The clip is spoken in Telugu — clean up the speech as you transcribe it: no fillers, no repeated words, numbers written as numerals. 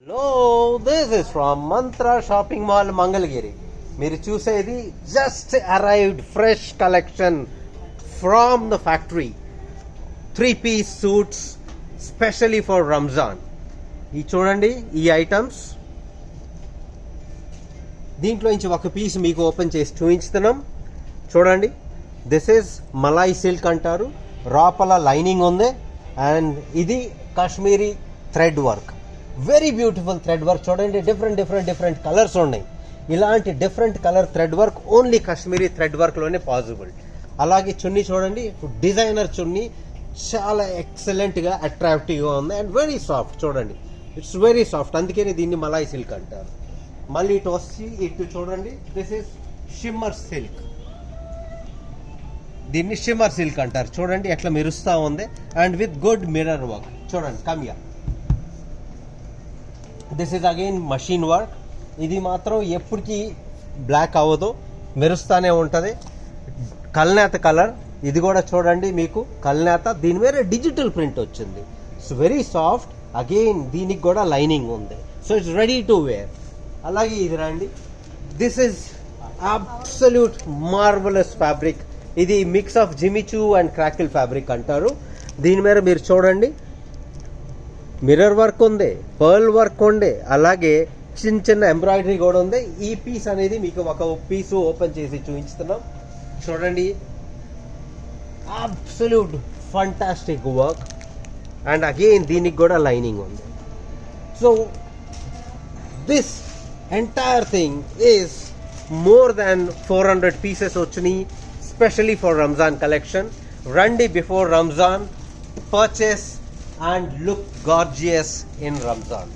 Hello, this is from Mantra Shopping Mall, Mangalgiri. మీరు చూసేది just arrived fresh collection from the factory. 3-piece suits specially for Ramzan. ఈ చూడండి ఈ ఐటమ్స్. దీంట్లో నుంచి ఒక పీస్ మీకు ఓపెన్ చేసి చూపించుతున్నాం. చూడండి, దిస్ ఈజ్ మలాయ్ సిల్క్ అంటారు. లోపల లైనింగ్ ఉంది అండ్ ఇది Kashmiri thread work. Very beautiful thread work. చూడండి, డిఫరెంట్ కలర్స్ ఉన్నాయి. ఇలాంటి different colour thread work only Kashmiri thread వర్క్లోనే పాసిబుల్. అలాగే చున్నీ చూడండి, డిజైనర్ చున్నీ చాలా ఎక్సలెంట్గా అట్రాక్టివ్గా ఉంది అండ్ వెరీ సాఫ్ట్. చూడండి, ఇట్స్ వెరీ సాఫ్ట్, అందుకని దీన్ని మలాయ్ సిల్క్ అంటారు. మళ్ళీ ఇటు వచ్చి ఇటు చూడండి, దిస్ ఈస్ షిమ్మర్ సిల్క్. దీన్ని షిమ్మర్ సిల్క్ అంటారు. చూడండి ఎట్లా మెరుస్తూ ఉంది and with good mirror work. చూడండి, కమియా. This is again machine work. ఇది మాత్రం ఎప్పటికీ బ్లాక్ అవ్వదు, మెరుస్తూనే ఉంటుంది. కల్నేత కలర్. ఇది కూడా చూడండి, మీకు కల్నేత. దీని మీద డిజిటల్ ప్రింట్ వచ్చింది. It's very soft. అగైన్ దీనికి కూడా లైనింగ్ ఉంది. So it's ready to wear. అలాగే ఇది రండి, this is absolute marvellous fabric. ఇది mix of Jimmy Choo and crackle fabric అంటారు. దీని మీద మీరు చూడండి, మిర్రర్ వర్క్ ఉంది, పర్ల్ వర్క్ ఉంది, అలాగే చిన్న ఎంబ్రాయిడరీ కూడా ఉంది. ఈ పీస్ అనేది మీకు ఒక పీసు ఓపెన్ చేసి చూపిస్తున్నాం. చూడండి, absolute fantastic work and again దీనికి కూడా లైనింగ్ ఉంది. So this entire thing is more than 400 pieces వచ్చినాయి స్పెషలీ ఫర్ రంజాన్ కలెక్షన్. రండి before Ramzan, purchase and look gorgeous in Ramzan.